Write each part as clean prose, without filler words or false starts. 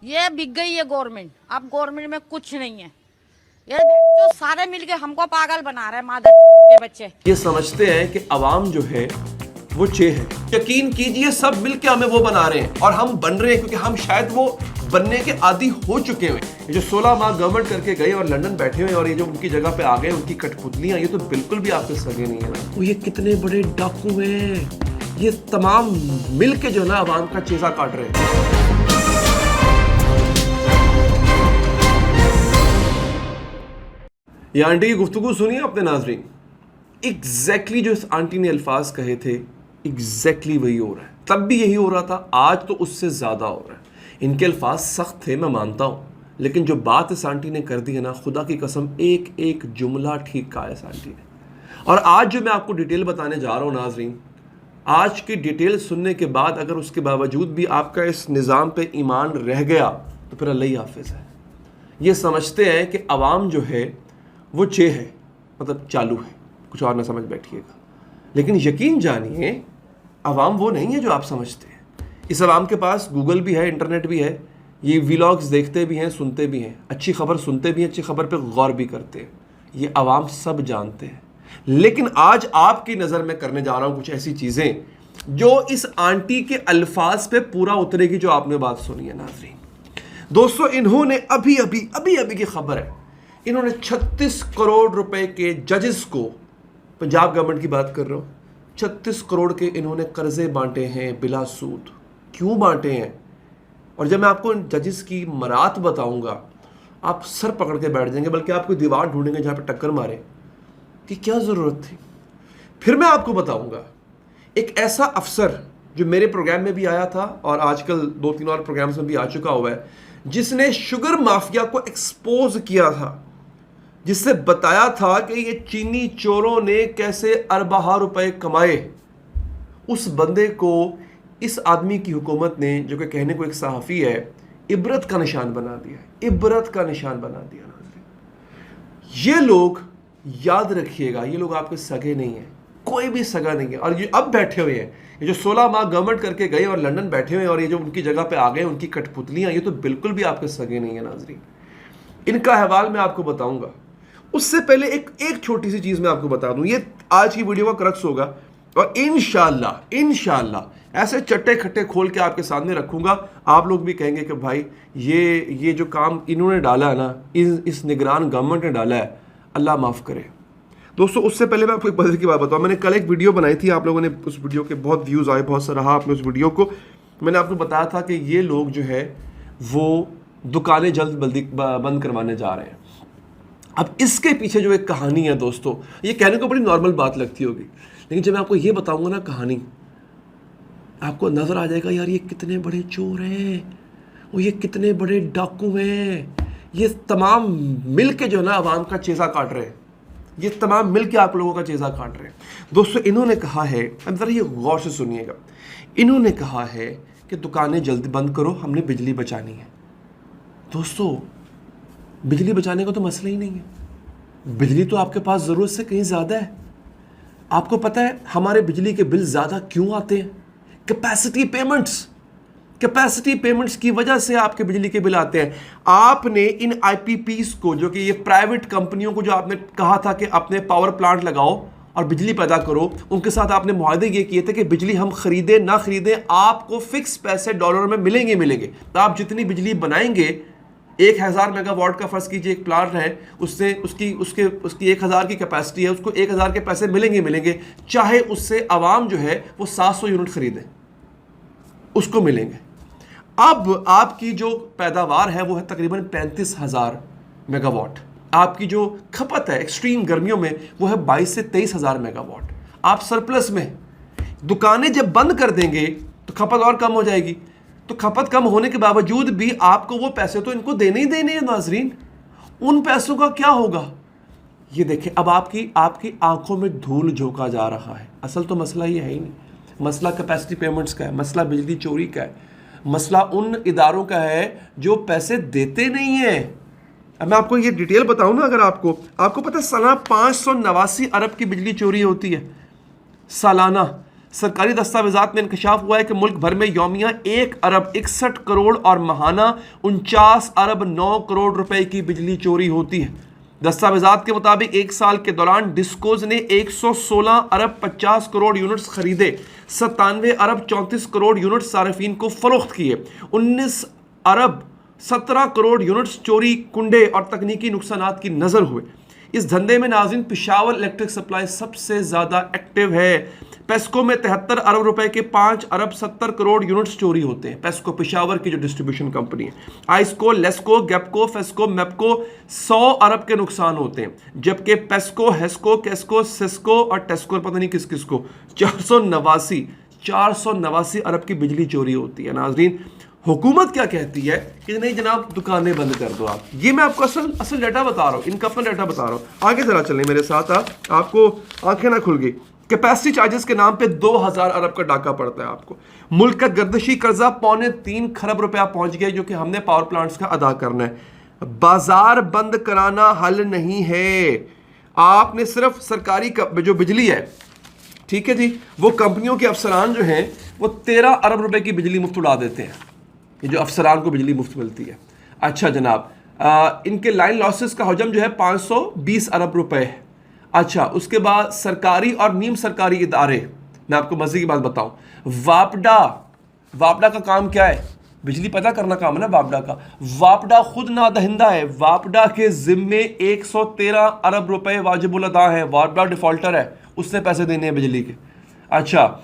ये बिक गई है गवर्नमेंट। अब गवर्नमेंट में कुछ नहीं है। ये जो सारे मिलके हमको पागल बना रहे हैं, मादर के बच्चे। ये समझते हैं कि अवाम जो है वो चे है। यकीन कीजिए सब मिलके हमें वो बना रहे हैं और हम बन रहे हैं क्योंकि हम शायद वो बनने के आदी हो चुके हैं। ये जो 16 माह गवर्नमेंट करके गए और लंदन बैठे हुए और ये जो उनकी जगह पे आ गए, उनकी कठपुतलियां, ये तो बिल्कुल भी आपके सगे नहीं है ना। ये कितने बड़े डाकू हैं, ये तमाम मिलके जो है ना अवाम का चेजा काट रहे हैं। ये आंटी की गुफ्तगू सुनिए अपने नाजरीन। एग्जैक्टली जो इस आंटी ने अल्फाज कहे थे, एग्जैक्टली वही हो रहा है। तब भी यही हो रहा था, आज तो उससे ज़्यादा हो रहा है। इनके अल्फाज सख्त थे, मैं मानता हूँ, लेकिन जो बात इस आंटी ने कर दी है ना, खुदा की कसम एक एक जुमला ठीक कहा है इस आंटी ने। और आज जो मैं आपको डिटेल बताने जा रहा हूँ नाजरीन, आज की डिटेल सुनने के बाद अगर उसके बावजूद भी आपका इस निज़ाम पे ईमान रह गया तो फिर अल्लाह ही हाफिज़ है। ये समझते हैं कि अवाम जो है वो चे है, मतलब चालू है, कुछ और ना समझ बैठिएगा। लेकिन यकीन जानिए अवाम वो नहीं है जो आप समझते हैं। इस अवाम के पास गूगल भी है, इंटरनेट भी है, ये व्लॉग्स देखते भी हैं, सुनते भी हैं, अच्छी खबर सुनते भी हैं, अच्छी खबर पे गौर भी करते हैं। ये अवाम सब जानते हैं। लेकिन आज आपकी नज़र में करने जा रहा हूँ कुछ ऐसी चीज़ें जो इस आंटी के अल्फाज पे पूरा उतरेगी जो आपने बात सुनी है नाज़रीन। दोस्तों, इन्होंने अभी अभी की खबर है, इन्होंने 36 करोड़ रुपए के जजेस को, पंजाब गवर्नमेंट की बात कर रहा हूँ, 36 करोड़ के इन्होंने कर्जे बांटे हैं बिला सूद। क्यों बांटे हैं? और जब मैं आपको इन जजेस की मरात बताऊंगा आप सर पकड़ के बैठ जाएंगे, बल्कि आप कोई दीवार ढूंढेंगे जहाँ पे टक्कर मारे कि क्या ज़रूरत थी। फिर मैं आपको बताऊंगा एक ऐसा अफसर जो मेरे प्रोग्राम में भी आया था और आजकल 2-3 और प्रोग्राम्स में भी आ चुका हुआ है, जिसने शुगर माफिया को एक्सपोज किया था, जिससे बताया था कि ये चीनी चोरों ने कैसे अरबा रुपए कमाए। उस बंदे को इस आदमी की हुकूमत ने, जो कि कहने को एक सहाफ़ी है, इबरत का निशान बना दिया, इबरत का निशान बना दिया। ये लोग याद रखिएगा, ये लोग आपके सगे नहीं हैं, कोई भी सगा नहीं है। और ये अब बैठे हुए हैं, ये जो 16 माह गवर्नमेंट करके गए और लंदन बैठे हुए हैं और ये जो उनकी जगह पे आ गए, उनकी कठपुतलियां, ये तो बिल्कुल भी आपके सगे नहीं है नाजरीन। इनका अहवाल मैं आपको बताऊंगा। उससे पहले एक छोटी सी चीज़ मैं आपको बता दूं, ये आज की वीडियो का क्रक्स होगा और इंशाल्लाह ऐसे चट्टे खट्टे खोल के आपके सामने रखूंगा। आप लोग भी कहेंगे कि भाई ये जो काम इन्होंने डाला है ना, इस निगरान गवर्नमेंट ने डाला है, अल्लाह माफ़ करे। दोस्तों, उससे पहले मैं आपको एक मजे की बात बताऊं। मैंने कल एक वीडियो बनाई थी, आप लोगों ने उस वीडियो के बहुत व्यूज़ आए, बहुत सराहा आपने उस वीडियो को। मैंने आपको बताया था कि ये लोग जो है वो दुकानें जल्द बंद करवाने जा रहे हैं। अब इसके पीछे जो एक कहानी है दोस्तों, ये कहने को बड़ी नॉर्मल बात लगती होगी, लेकिन जब मैं आपको ये बताऊंगा ना कहानी, आपको नज़र आ जाएगा यार ये कितने बड़े चोर हैं, वो ये कितने बड़े डाकू हैं। ये तमाम मिल के जो है ना अवाम का चेजा काट रहे हैं, ये तमाम मिल के आप लोगों का चेजा काट रहे हैं। दोस्तों, इन्होंने कहा है, अब ज़रा ये गौर से सुनिएगा, इन्होंने कहा है कि दुकानें जल्दी बंद करो, हमने बिजली बचानी है। दोस्तों, बिजली बचाने का तो मसला ही नहीं है। बिजली तो आपके पास ज़रूरत से कहीं ज़्यादा है। आपको पता है हमारे बिजली के बिल ज़्यादा क्यों आते हैं? कैपेसिटी पेमेंट्स की वजह से आपके बिजली के बिल आते हैं। आपने इन आईपीपीस को, जो कि ये प्राइवेट कंपनियों को, जो आपने कहा था कि अपने पावर प्लांट लगाओ और बिजली पैदा करो, उनके साथ आपने मुआहदे ये किए थे कि बिजली हम खरीदें ना खरीदें, आपको फिक्स पैसे डॉलर में मिलेंगे। तो आप जितनी बिजली बनाएंगे, 1000 मेगावाट का फर्ज कीजिए एक प्लांट है, उससे उसकी 1000 की कैपेसिटी है, उसको 1000 के पैसे मिलेंगे। चाहे उससे आवाम जो है वो 700 यूनिट खरीदे, उसको मिलेंगे। अब आपकी जो पैदावार है वो है तकरीबन 35,000 मेगावाट। आपकी जो खपत है एक्सट्रीम गर्मियों में वो है 22 से 23,000 मेगावाट। आप सरप्लस में। दुकानें जब बंद कर देंगे तो खपत और कम हो जाएगी। तो खपत कम होने के बावजूद भी आपको वो पैसे तो इनको देने ही देने हैं नाजरीन। उन पैसों का क्या होगा? ये देखें, अब आपकी आंखों में धूल झोंका जा रहा है। असल तो मसला ये है ही नहीं। मसला कैपेसिटी पेमेंट्स का है, मसला बिजली चोरी का है, मसला उन इदारों का है जो पैसे देते नहीं हैं। अब मैं आपको ये डिटेल बताऊं ना, अगर आपको पता है सालाना 589 अरब की बिजली चोरी होती है। सालाना सरकारी दस्तावेजात में इंकशाफ हुआ है कि मुल्क भर में यौमिया 1 अरब 61 करोड़ और माहाना 49 अरब 9 करोड़ रुपए की बिजली चोरी होती है। दस्तावेजात के मुताबिक एक साल के दौरान डिस्कोज ने 116 अरब 50 करोड़ यूनिट्स खरीदे, 97 अरब 34 करोड़ यूनिट्स सार्फिन को फरोख्त किए, 19 अरब 17 करोड़ यूनिट्स चोरी, कुंडे और तकनीकी नुकसानात की नजर हुए। इस धंधे में नाज़रीन पिशावर इलेक्ट्रिक सप्लाई सबसे ज्यादा एक्टिव है। पेस्को में 73 अरब रुपए के 5 अरब 70 करोड़ यूनिट्स चोरी होते हैं। पेस्को पिशावर की जो डिस्ट्रीब्यूशन कंपनी है। आइस्को, लेस्को, गैपको, फेस्को, मैपको 100 अरब के नुकसान होते हैं, जबकि पेस्को, हेस्को, केस्को, सिस्को और टेस्को पता नहीं किस किस को 489 अरब की बिजली चोरी होती है। नाज़रीन हुकूमत क्या कहती है कि नहीं जनाब दुकानें बंद कर दो आप। ये मैं आपको असल डाटा बता रहा हूँ, इनका अपना डाटा बता रहा हूँ। आगे जरा चलें मेरे साथ, आपको आंखें ना खुल गई। कैपेसिटी चार्जेस के नाम पे 2000 अरब का डाका पड़ता है आपको। मुल्क का गर्दिशी कर्जा 3.25 खरब रुपया पहुंच गया, जो कि हमने पावर प्लांट्स का अदा करना है। बाजार बंद कराना हल नहीं है। आपने सिर्फ सरकारी जो बिजली है, ठीक है जी, वो कंपनियों के अफसरान जो हैं वो 13 अरब रुपए की बिजली मुफ्त उड़ा देते हैं। ये जो अफसरान को बिजली मुफ्त मिलती है। अच्छा जनाब, इनके लाइन लॉसेस का हजम जो है 520 अरब रुपए है। अच्छा, उसके बाद सरकारी और नीम सरकारी इदारे, मैं आपको मजे की बात बताऊं, वापडा का काम क्या है? बिजली पैदा करना काम है ना वापडा का। वापडा खुद नादहिंदा है। वापडा के जिम्मे 113 अरब रुपए वाजिबुल अदा है। वापडा डिफॉल्टर है, उसने पैसे देने हैं बिजली के। अच्छा,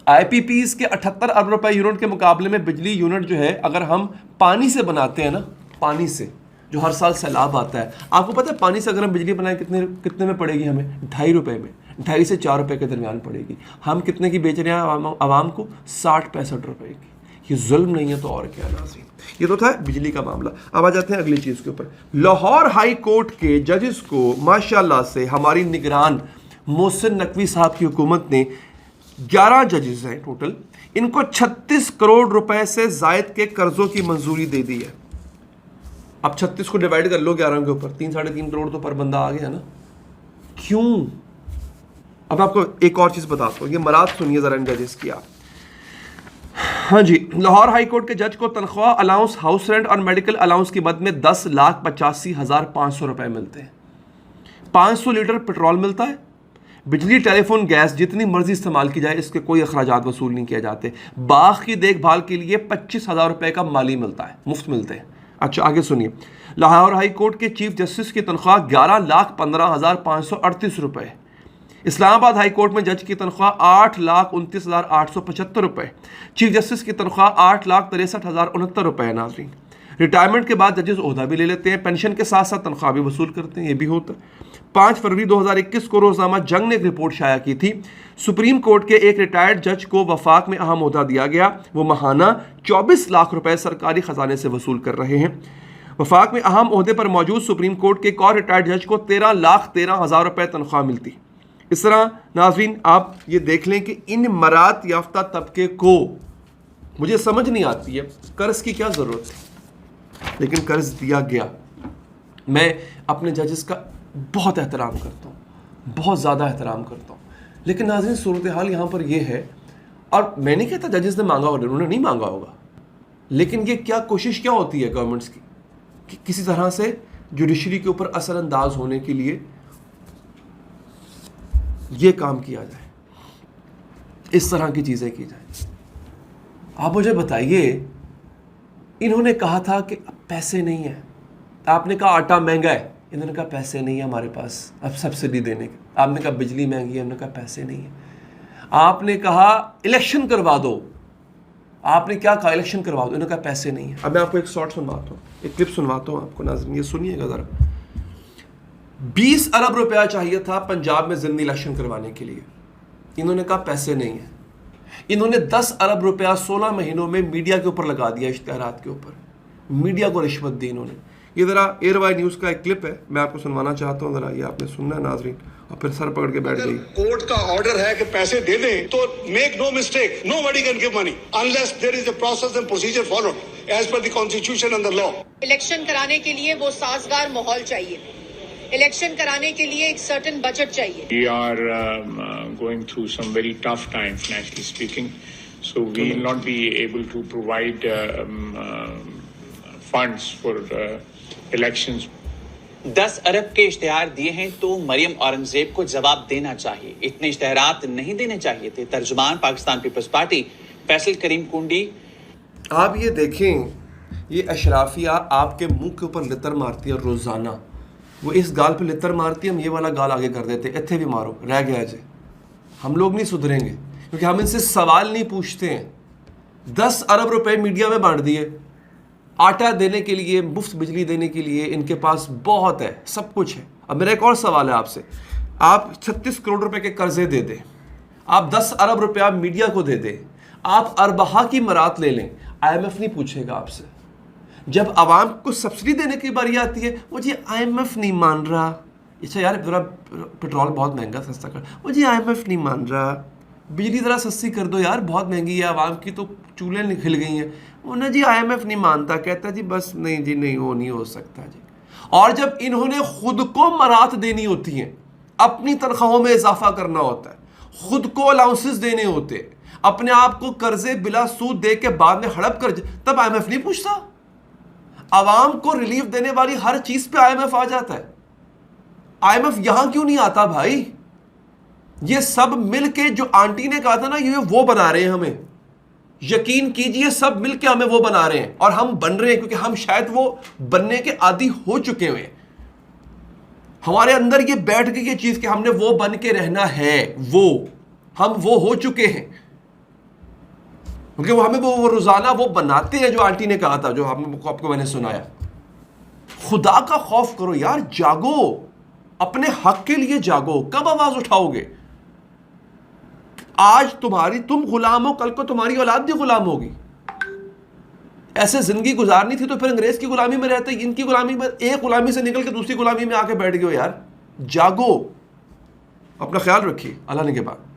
आईपीपीज के 78 अरब रुपए यूनिट के मुकाबले में बिजली यूनिट जो है, अगर हम पानी से बनाते हैं ना, पानी से जो हर साल सैलाब आता है, आपको पता है पानी से अगर हम बिजली बनाएं कितने में पड़ेगी हमें? 2.5 रुपए में, 2.5 से 4 रुपए के दरमियान पड़ेगी। हम कितने की बेच रहे हैं आवाम को? 60-65 रुपए की। ये जुल्म नहीं है तो और क्या नाज़रीन। ये तो था बिजली का मामला। अब आ जाते हैं अगली चीज़ के ऊपर। लाहौर हाई कोर्ट के जजेस को माशाल्लाह से हमारी निगरान मोहसिन नकवी साहब की हुकूमत ने 11 जजेस हैं टोटल, इनको 36 करोड़ रुपए से जायद के कर्जों की मंजूरी दे दी है। अब 36 को डिवाइड कर लो 11 के ऊपर, 3-3.5 करोड़ तो पर बंदा आ गया ना। क्यों? अब आपको एक और चीज बताता हूं, ये मराद सुनिए जरा इन जजेस की आप। हाँ जी, लाहौर हाई कोर्ट के जज को तनख्वाह, अलाउंस, हाउस रेंट और मेडिकल अलाउंस की मद में 10,85,500 रुपए मिलते हैं। 500 लीटर पेट्रोल मिलता है। बिजली, टेलीफोन, गैस जितनी मर्जी इस्तेमाल की जाए, इसके कोई अखराजात वसूल नहीं किए जाते। बाग की देखभाल के लिए 25,000 रुपए का माली मिलता है, मुफ्त मिलते हैं। अच्छा आगे सुनिए, लाहौर हाई कोर्ट के चीफ जस्टिस की तनख्वाह 11,15,538 रुपए। इस्लामाबाद हाई कोर्ट में जज की तनख्वाह 8,29,875 रुपए। चीफ जस्टिस की तनख्वाह 8,63,069 रुपए है। नाज़रीन, रिटायरमेंट के बाद जजेस ओहदा भी ले लेते हैं, पेंशन के साथ साथ तनख्वाह भी वसूल करते हैं, ये भी होता है। 5 फरवरी 2021 को रोजनामा जंग ने एक रिपोर्ट शाया की थी। सुप्रीम कोर्ट के एक रिटायर्ड जज को वफाक में अहम ओहदा दिया गया। वो माहाना 24 लाख रुपए सरकारी खजाने से वसूल कर रहे हैं। वफाक में अहम ओहदे पर मौजूद सुप्रीम कोर्ट के एक और रिटायर्ड जज को 13,13,000 रुपए तनख्वाह मिलती। इस तरह नाज़रीन आप ये देख लें कि इन मरात याफ्ता तबके को, मुझे समझ नहीं आती है कर्ज की क्या ज़रूरत है, लेकिन कर्ज दिया गया। मैं अपने जजेस का बहुत एहतराम करता हूँ, बहुत ज़्यादा एहतराम करता हूँ, लेकिन नाज़रीन सूरत हाल यहाँ पर यह है, और मैं नहीं कहता जजेस ने मांगा होगा, उन्होंने नहीं मांगा होगा, लेकिन ये क्या कोशिश क्या होती है गवर्नमेंट्स की कि किसी तरह से जुडिशरी के ऊपर असरअंदाज होने के लिए ये काम किया जाए, इस तरह की चीज़ें की जाए। आप मुझे बताइए, इन्होंने कहा था कि पैसे नहीं है, आपने कहा आटा महंगा है, इन्होंने कहा पैसे नहीं है हमारे पास अब सब्सिडी देने के। आपने कहा बिजली महंगी है, उन्होंने कहा पैसे नहीं है। आपने कहा इलेक्शन करवा दो, आपने क्या कहा इलेक्शन करवा दो, इन्होंने कहा पैसे नहीं है। अब मैं आपको एक शॉर्ट सुनवाता हूँ, एक क्लिप सुनवाता हूँ आपको नाज़रीन, ये सुनिएगा ज़रा। 20 अरब रुपया चाहिए था पंजाब में ज़िमनी इलेक्शन करवाने के लिए, इन्होंने कहा पैसे नहीं है। इन्होंने 10 अरब रुपया 16 महीनों में मीडिया के ऊपर लगा दिया, इश्तिहारात के ऊपर, मीडिया को रिश्वत दी इन्होंने। ये ज़रा एयरवाई न्यूज़ का एक क्लिप है, मैं आपको सुनवाना चाहता हूँ, ज़रा ये आपने सुनना है नाज़रीन, और फिर सर पकड़ के बैठ गई। कोर्ट का ऑर्डर है कि पैसे दे दें, तो make no mistake, nobody can give money unless there is a process and procedure followed as per the constitution and the law. Election कराने के लिए वो साजगार माहौल चाहिए, इलेक्शन कराने के लिए एक सर्टेन बजट चाहिए। We are going through some very tough time financially speaking, so we will not be able to provide funds for elections. 10 अरब के इश्तेहार दिए हैं तो मरियम औरंगजेब को जवाब देना चाहिए। इतने इश्तेहारात नहीं देने चाहिए थे। तर्जुमान पाकिस्तान पीपल्स पार्टी फैसल करीम कुंडी। आप ये देखें, ये अशराफिया आपके मुंह के ऊपर लितर मारती है रोज़ाना। वो इस गाल पे लितर मारती है, हम ये वाला गाल आगे कर देते, इत्थे भी मारो, रह गया जे। हम लोग नहीं सुधरेंगे क्योंकि हम इनसे सवाल नहीं पूछते हैं। 10 अरब रुपए मीडिया में बांट दिए, आटा देने के लिए, मुफ्त बिजली देने के लिए इनके पास बहुत है, सब कुछ है। अब मेरा एक और सवाल है आपसे, आप 36 करोड़ रुपए के कर्जे दे दें, आप 10 अरब रुपया मीडिया को दे दें, आप अरबहा की मरात ले लें, IMF नहीं पूछेगा आपसे। जब आवाम को सब्सिडी देने की बारी आती है, वो जी IMF नहीं मान रहा। अच्छा यार, ज़रा पेट्रोल बहुत महंगा, सस्ता कर, वो जी IMF नहीं मान रहा। बिजली ज़रा सस्ती कर दो यार, बहुत महंगी है, आवाम की तो चूल्हे खिल गई हैं। वो ना जी IMF नहीं मानता, कहता जी बस नहीं जी, नहीं वो नहीं हो सकता जी। और जब इन्होंने खुद को मरात देनी होती है, अपनी तनख्वाहों में इजाफा करना होता है, खुद को अलाउंसेस देने होते हैं, अपने आप को कर्जे बिला सूद दे के बाद में हड़प कर, तब IMF नहीं पूछता। आवाम को रिलीफ देने वाली हर चीज पे IMF आ जाता है। IMF यहां क्यों नहीं आता भाई? ये सब मिलके, जो आंटी ने कहा था ना, ये वो बना रहे हैं हमें। यकीन कीजिए, सब मिलके हमें वो बना रहे हैं, और हम बन रहे हैं क्योंकि हम शायद वो बनने के आदी हो चुके हुए हैं। हमारे अंदर ये बैठ गई ये चीज कि हमने वो बन के रहना है, हम वो हो चुके हैं, क्योंकि वो हमें वो रोजाना वो बनाते हैं जो आंटी ने कहा था, जो आपको मैंने सुनाया। खुदा का खौफ करो यार, जागो, अपने हक के लिए जागो। कब आवाज उठाओगे? आज तुम गुलाम हो, कल को तुम्हारी औलाद भी गुलाम होगी। ऐसे जिंदगी गुजारनी थी तो फिर अंग्रेज की गुलामी में रहते, इनकी गुलामी में, एक गुलामी से निकल के दूसरी गुलामी में आके बैठ गए हो यार। जागो, अपना ख्याल रखिए। अल्लाह ने के बाद।